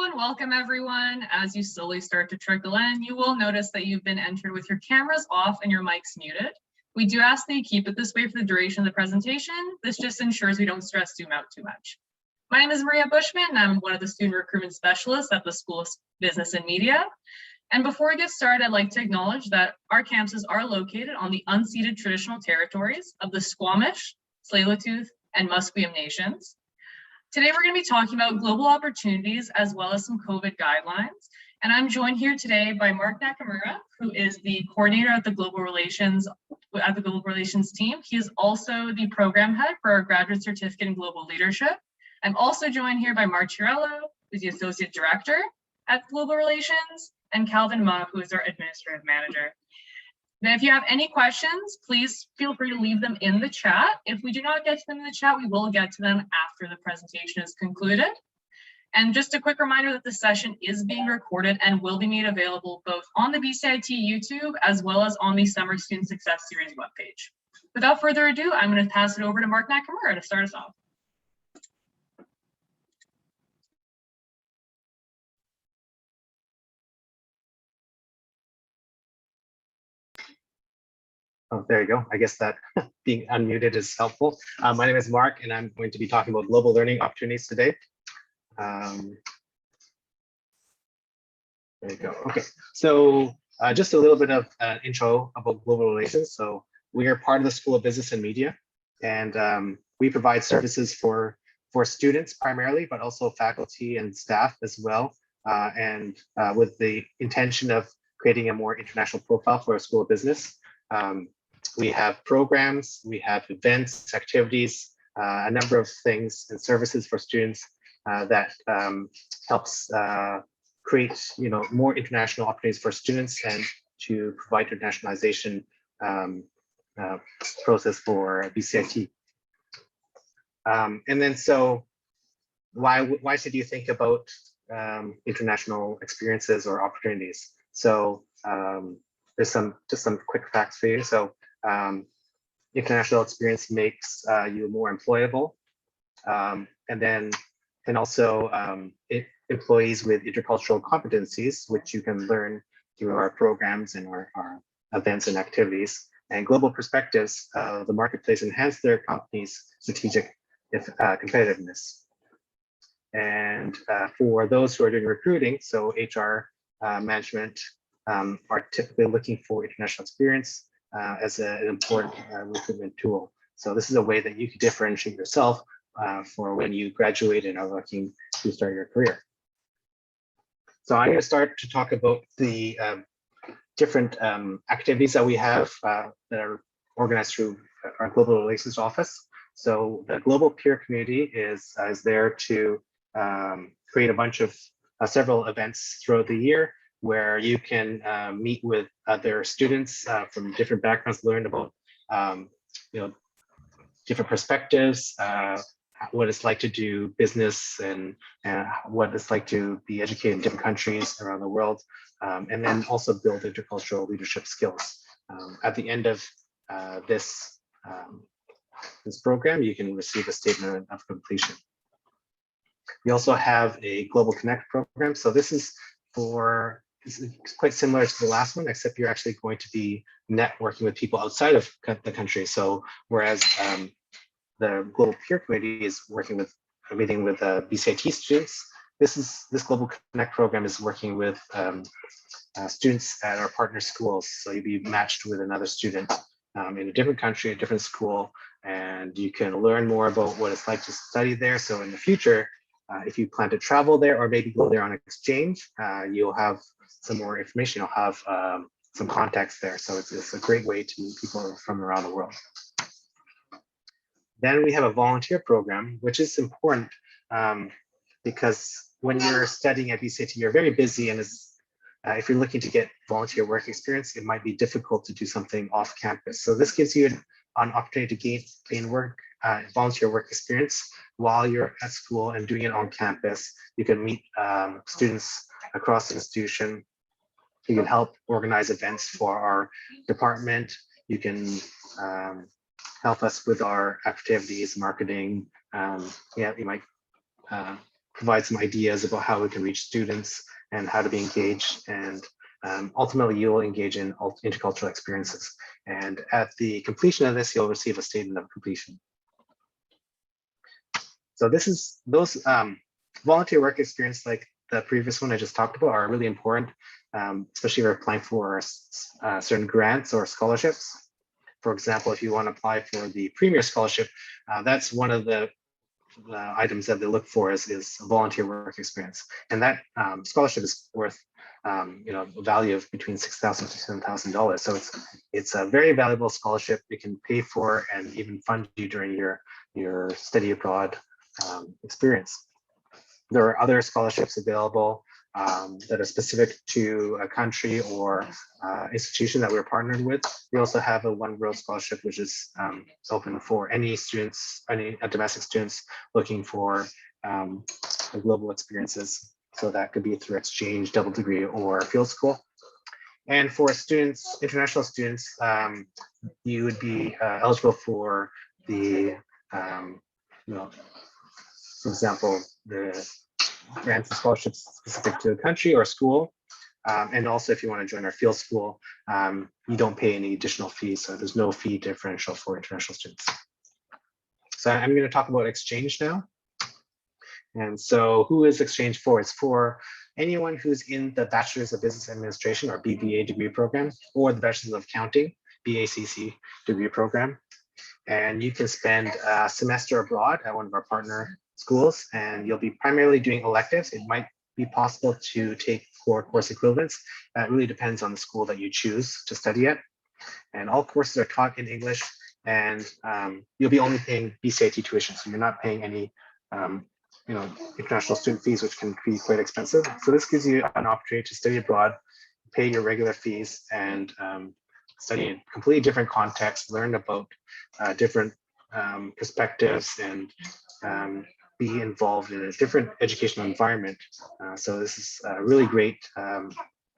and welcome everyone. As you slowly start to trickle in, you will notice that you've been entered with your cameras off and your mics muted. We do ask that you keep it this way for the duration of the presentation. This just ensures we don't stress Zoom out too much. My name is Maria Bushman, and I'm one of the student recruitment specialists at the School of Business and Media. And before we get started, I'd like to acknowledge that our campuses are located on the unceded traditional territories of the Squamish, Tsleil-Waututh, and Musqueam nations. Today, we're going to be talking about global opportunities as well as some COVID guidelines. And I'm joined here today by Mark Nakamura, who is the coordinator at the Global Relations team. He is also the program head for our graduate certificate in global leadership. I'm also joined here by Mark Chirello, who's the associate director at Global Relations, and Calvin Ma, who is our administrative manager. Now, if you have any questions, please feel free to leave them in the chat. If we do not get to them in the chat, we will get to them after the presentation is concluded. And just a quick reminder that the session is being recorded and will be made available both on the BCIT YouTube as well as on the Summer Student Success Series webpage. Without further ado, I'm going to pass it over to Mark Nakamura to start us off. Oh, there you go. I guess that being unmuted is helpful. My name is Mark, and I'm going to be talking about global learning opportunities today. There you go. Okay, so just a little bit of an intro about global relations. So we are part of the School of Business and Media, and we provide services for students primarily, but also faculty and staff as well, and with the intention of creating a more international profile for a School of Business. We have programs, we have events, activities, a number of things and services for students that helps create, more international opportunities for students and to provide internationalization process for BCIT. And then, so why should you think about international experiences or opportunities? So there's just some quick facts for you. So international experience makes you more employable, and also employees with intercultural competencies, which you can learn through our programs and our events and activities. And global perspectives, the marketplace enhance their company's strategic competitiveness. And for those who are doing recruiting, so HR, management, are typically looking for international experience as an important recruitment tool. So this is a way that you can differentiate yourself for when you graduate and are looking to start your career. So I'm going to start to talk about the different activities that we have that are organized through our Global Relations Office. So the Global Peer Community is there to create a bunch of several events throughout the year, where you can meet with other students from different backgrounds, learn about different perspectives, what it's like to do business, and what it's like to be educated in different countries around the world, and then also build intercultural leadership skills. At the end of this program, you can receive a statement of completion. We also have a Global Connect program. So this is quite similar to the last one, except you're actually going to be networking with people outside of the country. So whereas the Global Peer Committee is meeting with BCIT students, this Global Connect program is working with students at our partner schools. So you'll be matched with another student in a different country, a different school, and you can learn more about what it's like to study there. So in the future, if you plan to travel there or maybe go there on exchange, you'll have some more information, you'll have some context there. So it's a great way to meet people from around the world. Then we have a volunteer program, which is important because when you're studying at BCIT, you're very busy, and if you're looking to get volunteer work experience, it might be difficult to do something off campus. So this gives you an opportunity to gain volunteer work experience while you're at school and doing it on campus. You can meet students across the institution. You can help organize events for our department. You can help us with our activities, marketing. You might provide some ideas about how we can reach students and how to be engaged. And ultimately, you will engage in intercultural experiences. And at the completion of this, you'll receive a statement of completion. So this is those volunteer work experience, like the previous one I just talked about, are really important, especially if you're applying for certain grants or scholarships. For example, if you want to apply for the Premier Scholarship, that's one of the items that they look for is volunteer work experience, and that scholarship is worth a value of between $6,000 to $7,000. So it's a very valuable scholarship. It can pay for and even fund you during your study abroad experience. There are other scholarships available that are specific to a country or institution that we're partnered with. We also have a One World Scholarship, which is open for any students, any domestic students looking for global experiences. So that could be through exchange, double degree, or field school. And for students, international students, you would be eligible for the, for example, the grants and scholarships specific to a country or school. And also, if you want to join our field school, you don't pay any additional fees. So there's no fee differential for international students. So I'm going to talk about exchange now. And so who is exchange for? It's for anyone who's in the Bachelor's of Business Administration or BBA degree program, or the Bachelor's of Accounting, BACC degree program. And you can spend a semester abroad at one of our partner schools, and you'll be primarily doing electives. It might be possible to take 4 course equivalents. That really depends on the school that you choose to study at. And all courses are taught in English, and you'll be only paying BCIT tuition. So you're not paying any international student fees, which can be quite expensive. So this gives you an opportunity to study abroad, pay your regular fees, and study in completely different contexts, learn about different perspectives, and be involved in a different educational environment. So this is a really great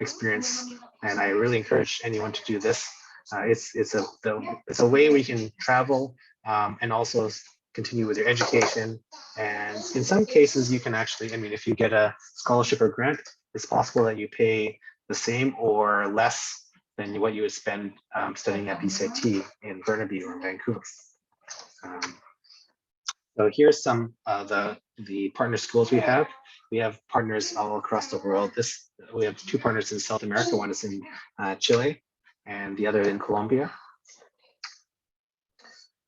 experience, and I really encourage anyone to do this. It's a way we can travel and also continue with your education. And in some cases, you can actually, if you get a scholarship or grant, it's possible that you pay the same or less than what you would spend studying at BCIT in Burnaby or Vancouver. So here's some of the partner schools we have. We have partners all across the world. We have 2 partners in South America. One is in Chile and the other in Colombia.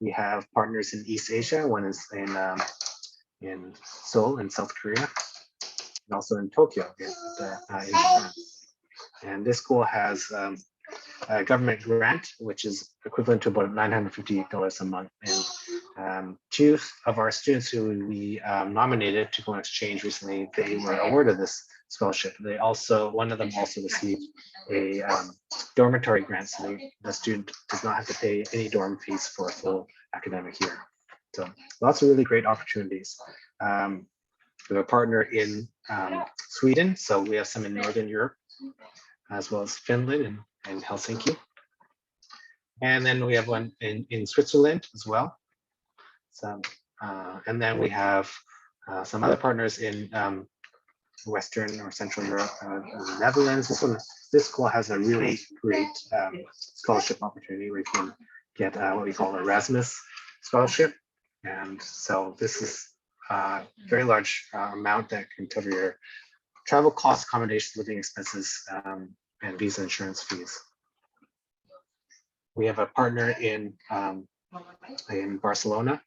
We have partners in East Asia. One is in Seoul in South Korea, and also in Tokyo in Japan. And this school has a government grant, which is equivalent to about $950 a month. And 2 of our students who we nominated to go on exchange recently, they were awarded this scholarship. One of them also received a dormitory grant, so the student does not have to pay any dorm fees for a full academic year. So lots of really great opportunities. We have a partner in Sweden, so we have some in Northern Europe, as well as Finland and Helsinki. And then we have one in Switzerland as well. So, and then we have some other partners in Western or Central Europe, the Netherlands. This school has a really great scholarship opportunity where you can get what we call Erasmus scholarship. And so this is a very large amount that can cover your travel costs, accommodation, living expenses, and visa insurance fees. We have a partner in Barcelona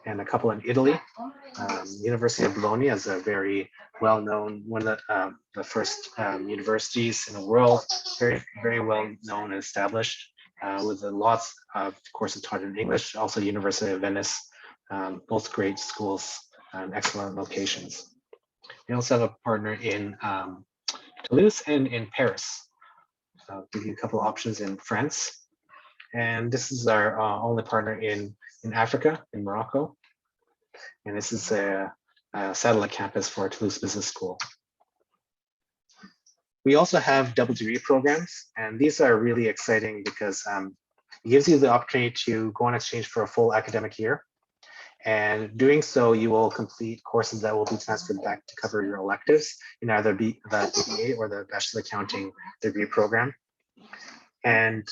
and a couple in Italy. University of Bologna is a very well-known, one of the first universities in the world, very, very well known and established, with lots of courses taught in English. Also University of Venice, both great schools and excellent locations. We also have a partner in Toulouse and in Paris. So I'll give you a couple of options in France. And this is our only partner in Africa, in Morocco. And this is a satellite campus for Toulouse Business School. We also have double degree programs, and these are really exciting because it gives you the opportunity to go on exchange for a full academic year. And doing so, you will complete courses that will be transferred back to cover your electives in either the BA or the Bachelor of Accounting degree program. And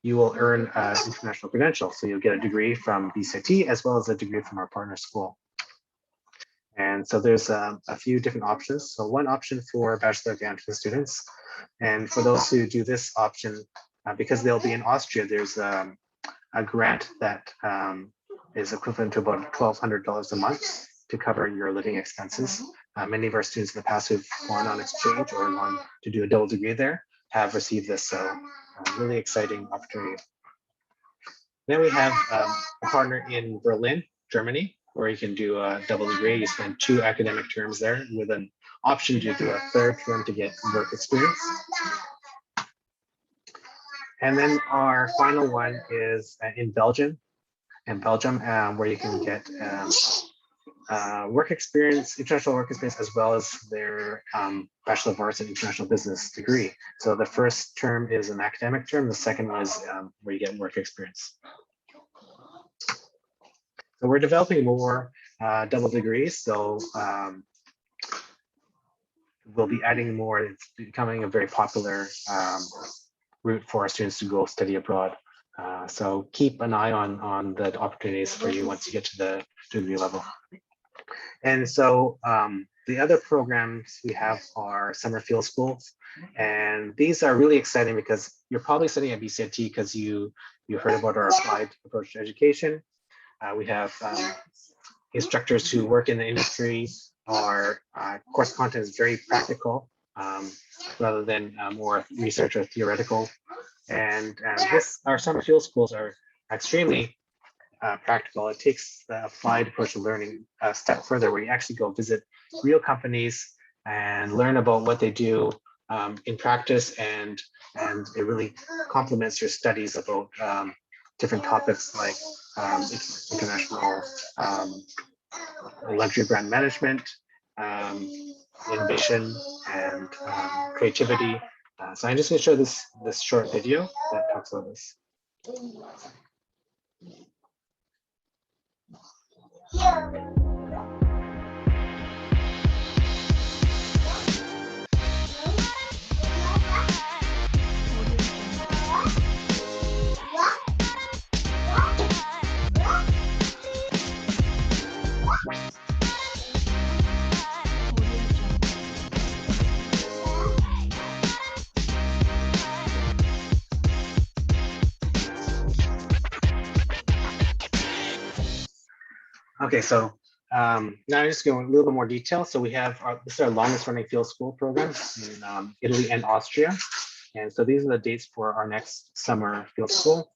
you will earn an international credential. So you'll get a degree from BCIT as well as a degree from our partner school. And so there's a few different options. So one option for Bachelor of Accounting students. And for those who do this option, because they'll be in Austria, there's a grant that is equivalent to about $1,200 a month to cover your living expenses. Many of our students in the past who've gone on exchange or gone to do a double degree there have received this. So really exciting opportunity. Then we have a partner in Berlin, Germany, where you can do a double degree. You spend 2 academic terms there with an option to do a 3rd term to get work experience. And then our final one is in Belgium, where you can get work experience, international work experience, as well as their Bachelor of Arts in International Business degree. So the first term is an academic term. The second one is where you get work experience. So we're developing more double degrees. So we'll be adding more. It's becoming a very popular route for our students to go study abroad. So keep an eye on the opportunities for you once you get to the degree level. And so the other programs we have are summer field schools. And these are really exciting because you're probably studying at BCIT because you heard about our applied approach to education. We have instructors who work in the industry. Our course content is very practical rather than more research or theoretical. And our summer field schools are extremely practical. It takes the applied approach to learning a step further, where you actually go visit real companies and learn about what they do in practice, and it really complements your studies about different topics like international luxury brand management, innovation, and creativity. So I'm just going to show this short video that talks about this. Okay, so now I'm just going a little bit more detail. So we have this is our longest running field school program in Italy and Austria. And so these are the dates for our next summer field school.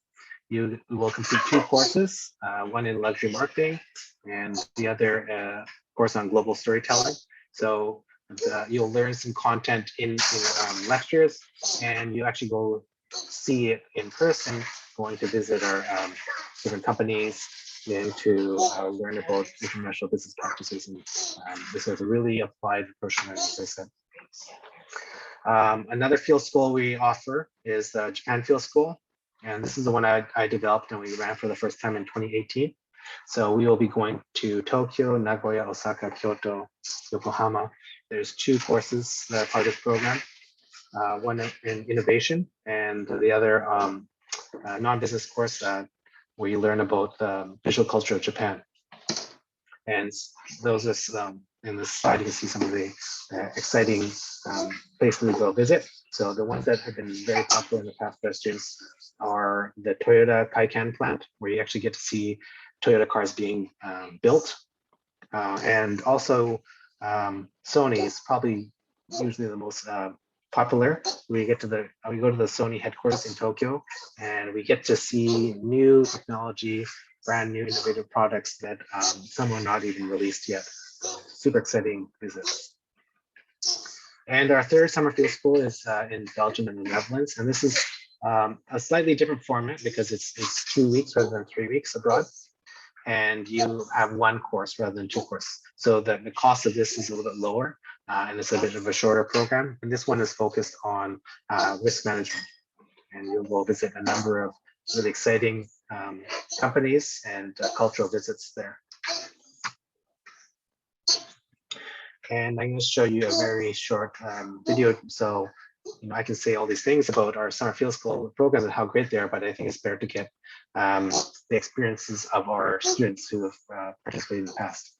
You will complete 2 courses, one in luxury marketing and the other course on global storytelling. So you'll learn some content in lectures, and you actually go see it in person, going to visit our different companies, and to learn about international business practices. And this is a really applied approach to learning, as I said. Another field school we offer is the Japan Field School. And this is the one I developed and we ran for the first time in 2018. So we will be going to Tokyo, Nagoya, Osaka, Kyoto, Yokohama. There's 2 courses that are part of this program. One in innovation and the other non-business course where you learn about the visual culture of Japan. And those are in this slide, you can see some of the exciting places we go visit. So the ones that have been very popular in the past for students are the Toyota Taycan plant, where you actually get to see Toyota cars being built. And also Sony is probably usually the most popular. We go to the Sony headquarters in Tokyo, and we get to see new technology, brand new innovative products that some are not even released yet. Super exciting visit. And our third summer field school is in Belgium and the Netherlands, and this is a slightly different format because it's 2 weeks rather than 3 weeks abroad, and you have 1 course rather than 2 courses. So the cost of this is a little bit lower, and it's a bit of a shorter program. And this one is focused on risk management, and you'll go visit a number of really exciting companies and cultural visits there. And I'm going to show you a very short video. So, I can say all these things about our summer field school programs and how great they are, but I think it's better to get the experiences of our students who have participated in the past.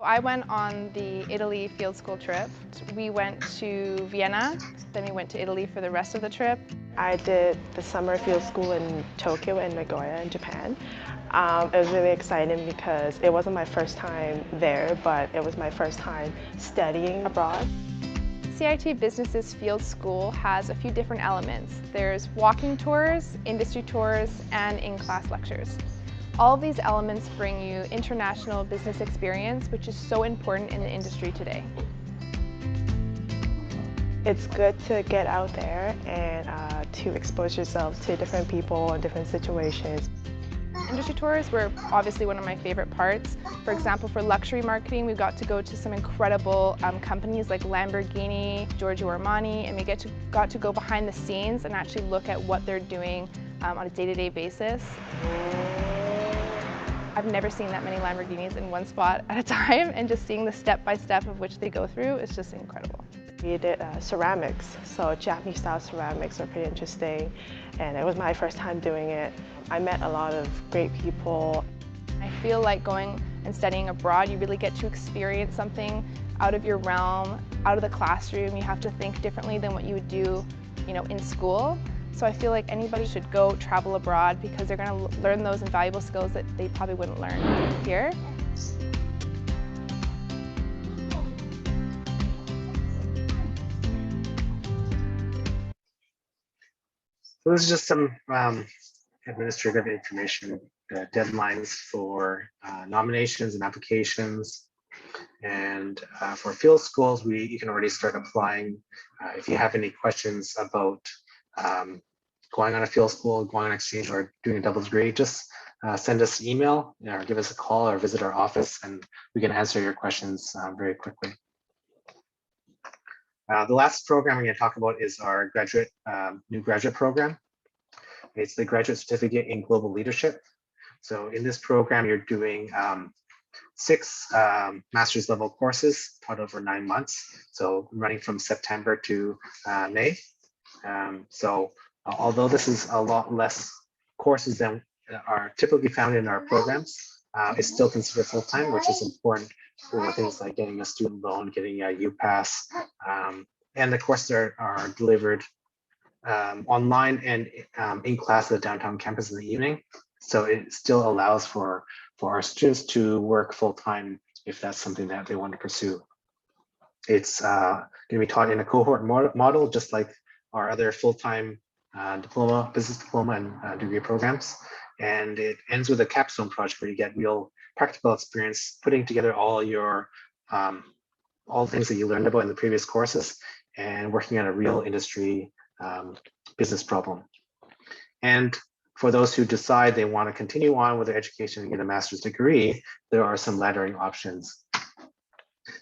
I went on the Italy field school trip. We went to Vienna, then we went to Italy for the rest of the trip. I did the summer field school in Tokyo and Nagoya in Japan. It was really exciting because it wasn't my first time there, but it was my first time studying abroad. BCIT Business's field school has a few different elements. There's walking tours, industry tours, and in-class lectures. All of these elements bring you international business experience, which is so important in the industry today. It's good to get out there and to expose yourself to different people and different situations. Industry tours were obviously one of my favorite parts. For example, for luxury marketing, we got to go to some incredible companies like Lamborghini, Giorgio Armani, and we got to go behind the scenes and actually look at what they're doing on a day-to-day basis. I've never seen that many Lamborghinis in one spot at a time, and just seeing the step-by-step of which they go through is just incredible. We did ceramics, so Japanese style ceramics are pretty interesting, and it was my first time doing it. I met a lot of great people. I feel like going and studying abroad, you really get to experience something out of your realm, out of the classroom. You have to think differently than what you would do, in school. So I feel like anybody should go travel abroad because they're going to learn those invaluable skills that they probably wouldn't learn here. So this is just some administrative information, deadlines for nominations and applications. And for field schools, you can already start applying. If you have any questions about going on a field school, going on exchange, or doing a double degree, just send us an email or give us a call or visit our office, and we can answer your questions very quickly. The last program we're going to talk about is our new graduate program. It's the Graduate Certificate in Global Leadership. So in this program, you're doing 6 master's level courses taught over 9 months. So running from September to May. So although this is a lot less courses than are typically found in our programs, it's still considered full-time, which is important for things like getting a student loan, getting a UPass, and the courses are delivered online and in class at the downtown campus in the evening. So it still allows for our students to work full-time if that's something that they want to pursue. It's going to be taught in a cohort model, just like our other full-time diploma, business diploma and degree programs. And it ends with a capstone project where you get real practical experience putting together all your all things that you learned about in the previous courses and working on a real industry business problem. And for those who decide they want to continue on with their education and get a master's degree, there are some laddering options.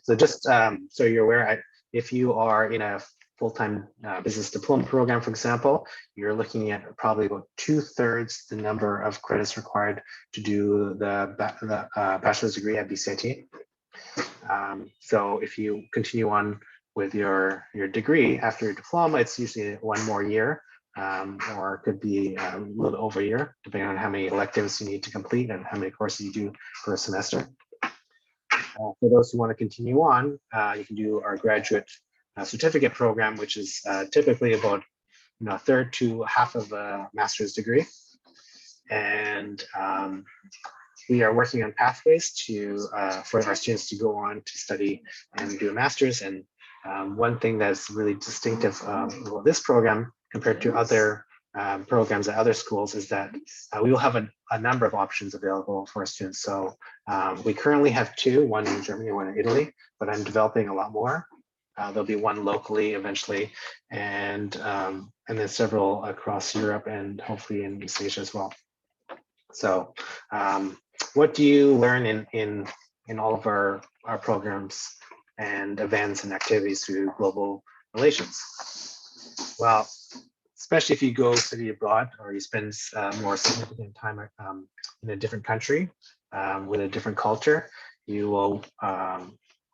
So just so you're aware, if you are in a full-time business diploma program, for example, you're looking at probably about 2/3 the number of credits required to do the bachelor's degree at BCIT. So if you continue on with your degree after your diploma, it's usually 1 more year, or it could be a little over a year, depending on how many electives you need to complete and how many courses you do per semester. For those who want to continue on, you can do our graduate certificate program, which is typically about 1/3 to half of a master's degree. And we are working on pathways for our students to go on to study and do a master's. And one thing that's really distinctive about this program compared to other programs at other schools is that we will have a number of options available for our students. So we currently have 2, one in Germany, one in Italy, but I'm developing a lot more. There'll be one locally eventually, and then several across Europe and hopefully in East Asia as well. So what do you learn in all of our programs and events and activities through global relations? Well, especially if you go study abroad or you spend more significant time in a different country with a different culture, you will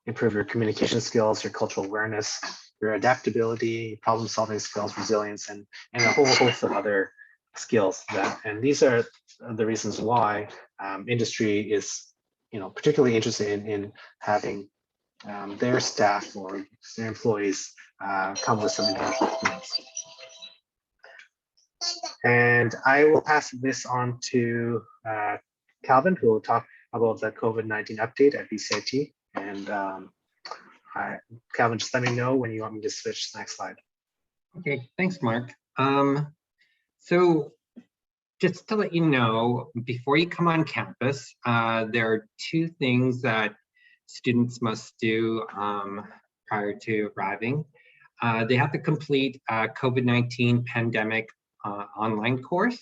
improve your communication skills, your cultural awareness, your adaptability, problem solving skills, resilience, and a whole host of other skills. And these are the reasons why industry is, particularly interested in having their staff or their employees come with some international experience. And I will pass this on to Calvin, who will talk about the COVID-19 update at BCIT. And Calvin, just let me know when you want me to switch to the next slide. Okay, thanks, Mark. So just to let you know, before you come on campus, there are two things that students must do prior to arriving. They have to complete a COVID-19 pandemic online course.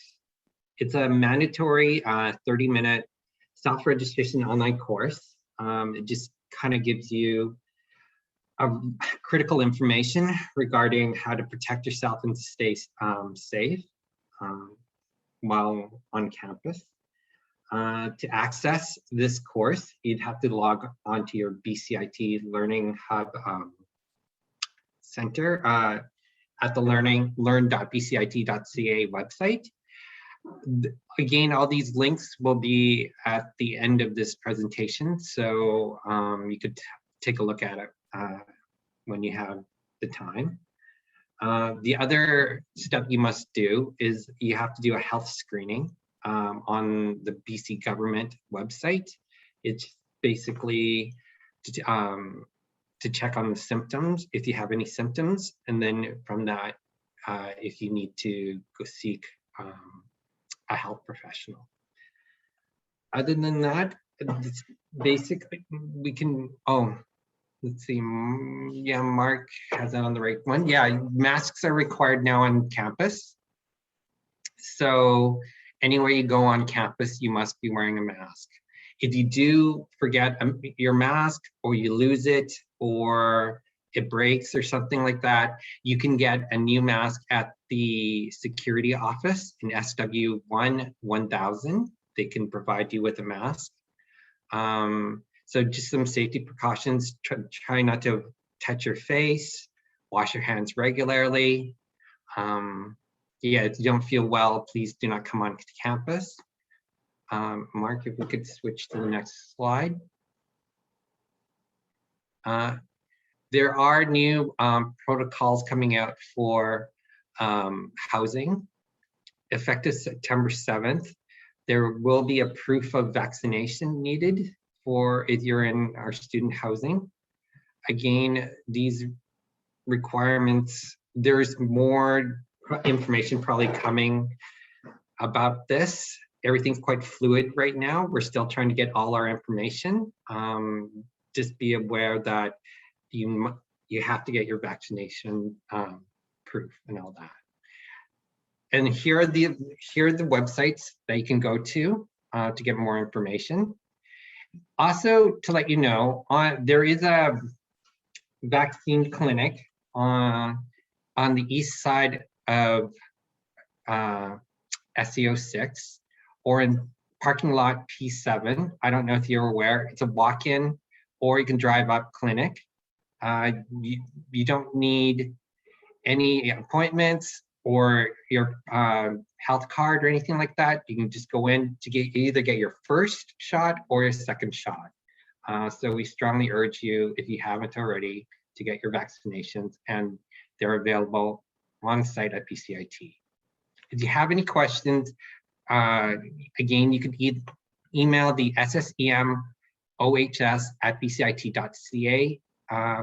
It's a mandatory 30-minute self-registration online course. It just kind of gives you critical information regarding how to protect yourself and to stay safe while on campus. To access this course, you'd have to log onto your BCIT Learning Hub Center at the learn.bcit.ca website. Again, all these links will be at the end of this presentation, so you could take a look at it when you have the time. The other step you must do is you have to do a health screening on the BC government website. It's basically to check on the symptoms, if you have any symptoms, and then from that, if you need to go seek a health professional. Other than that, it's basically we can, let's see, yeah, Mark has that on the right one. Yeah, masks are required now on campus. So anywhere you go on campus, you must be wearing a mask. If you do forget your mask, or you lose it, or it breaks or something like that, you can get a new mask at the security office in SW1 1000. They can provide you with a mask. So just some safety precautions: try not to touch your face, wash your hands regularly. Yeah, if you don't feel well, please do not come on campus. Mark, if we could switch to the next slide. There are new protocols coming out for housing. Effective September 7th, there will be a proof of vaccination needed for if you're in our student housing. Again, these requirements, there's more information probably coming about this. Everything's quite fluid right now. We're still trying to get all our information. Just be aware that you have to get your vaccination proof and all that. And here are the websites that you can go to get more information. Also, to let you know, there is a vaccine clinic on the east side of SEO 6, or in parking lot P7. I don't know if you're aware. It's a walk-in, or you can drive up clinic. You don't need any appointments or your health card or anything like that. You can just go in to either get your first shot or your second shot. So we strongly urge you, if you haven't already, to get your vaccinations, and they're available on site at BCIT. If you have any questions, again, you can email the SSEM-OHS@bcit.ca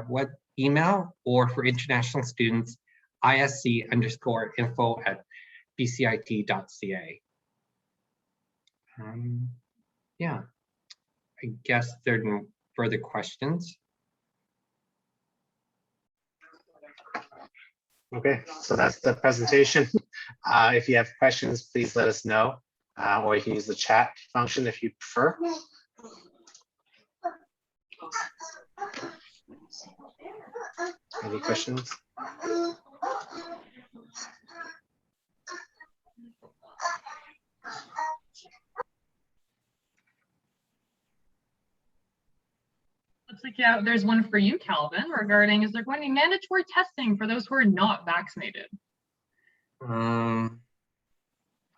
web email, or for international students, isc_info@bcit.ca. Yeah, I guess there are no further questions. Okay, so that's the presentation. If you have questions, please let us know, or you can use the chat function if you prefer. Any questions? Looks like, yeah, there's one for you, Calvin, regarding, is there going to be mandatory testing for those who are not vaccinated? I'm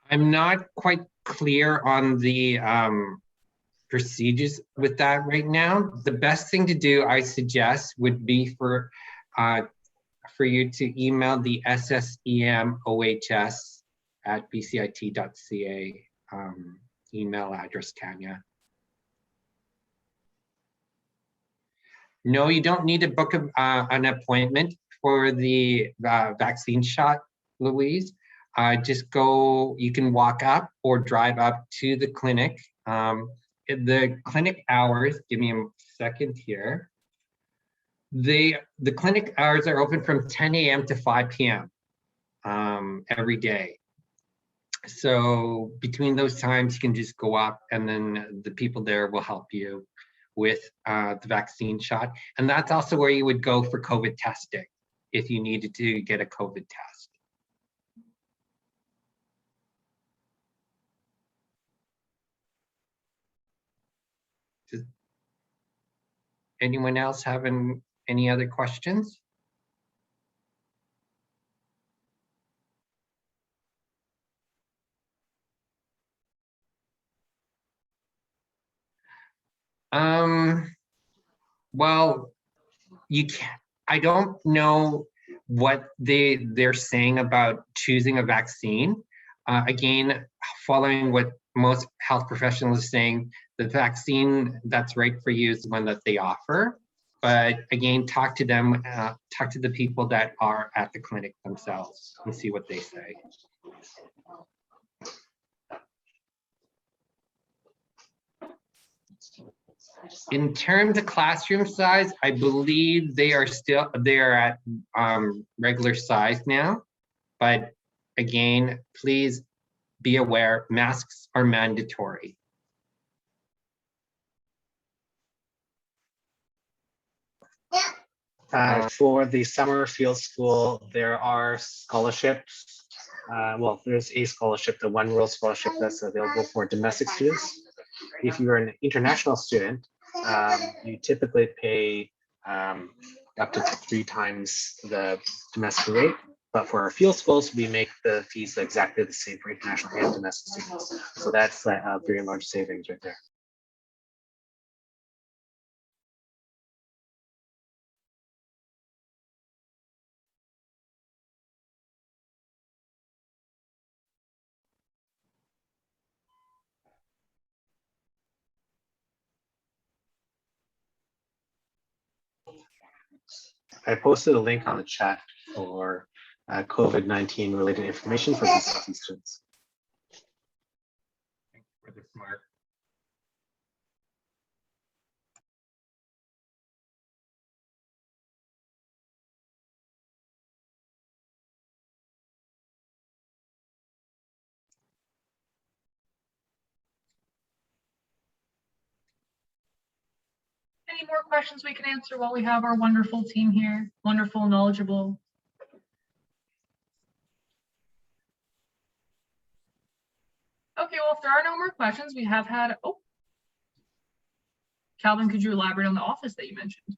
not quite clear on the procedures with that right now. The best thing to do, I suggest, would be for you to email the SSEMOHS@bcit.ca email address, Tanya. No, you don't need to book an appointment for the vaccine shot, Louise. Just go, you can walk up or drive up to the clinic. The clinic hours, give me a second here. The clinic hours are open from 10 a.m. to 5 p.m. Every day. So between those times, you can just go up and then the people there will help you with the vaccine shot. And that's also where you would go for COVID testing if you needed to get a COVID test. Does anyone else have any other questions? Well, you can't, I don't know what they're saying about choosing a vaccine. Again, following what most health professionals are saying, the vaccine that's right for you is the one that they offer. But again, talk to them, talk to the people that are at the clinic themselves and see what they say. In terms of classroom size, I believe they are at regular size now. But again, please be aware, masks are mandatory. For the summer field school, there are scholarships. Well, there's a scholarship, the One World Scholarship, that's available for domestic students. If you're an international student, you typically pay up to 3 times the domestic rate. But for our field schools, we make the fees exactly the same for international and domestic students. So that's a very large savings right there. I posted a link on the chat for COVID-19 related information for BCIT students. Thank you for the smart. Any more questions we can answer while we have our wonderful team here? Wonderful, knowledgeable. Okay, well, if there are no more questions, we have had, oh. Calvin, could you elaborate on the office that you mentioned?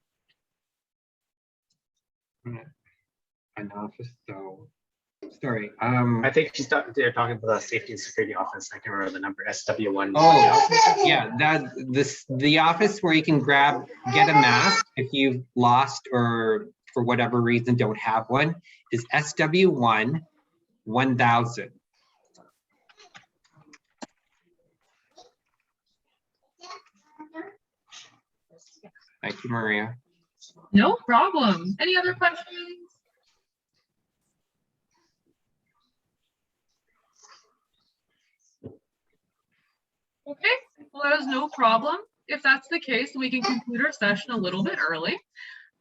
An office, so sorry. I think they're talking about the safety and security office. I can remember the number, SW1. Oh, yeah, the office where you can get a mask if you've lost or for whatever reason don't have one is SW1 1000. Thank you, Maria. No problem. Any other questions? Okay, well, that is no problem. If that's the case, we can conclude our session a little bit early.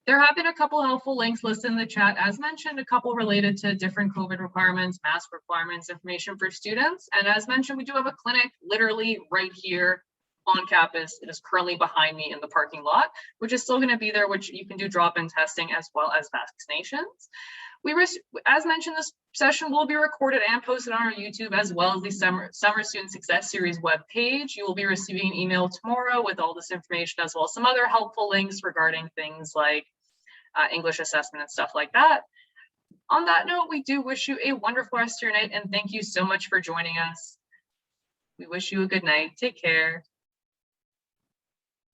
There have been a couple helpful links listed in the chat, as mentioned, a couple related to different COVID requirements, mask requirements, information for students. And as mentioned, we do have a clinic literally right here on campus. It is currently behind me in the parking lot, which is still going to be there, which you can do drop-in testing as well as vaccinations. As mentioned, this session will be recorded and posted on our YouTube as well as the Summer Student Success Series webpage. You will be receiving an email tomorrow with all this information as well as some other helpful links regarding things like English assessment and stuff like that. On that note, we do wish you a wonderful rest of your night and thank you so much for joining us. We wish you a good night. Take care.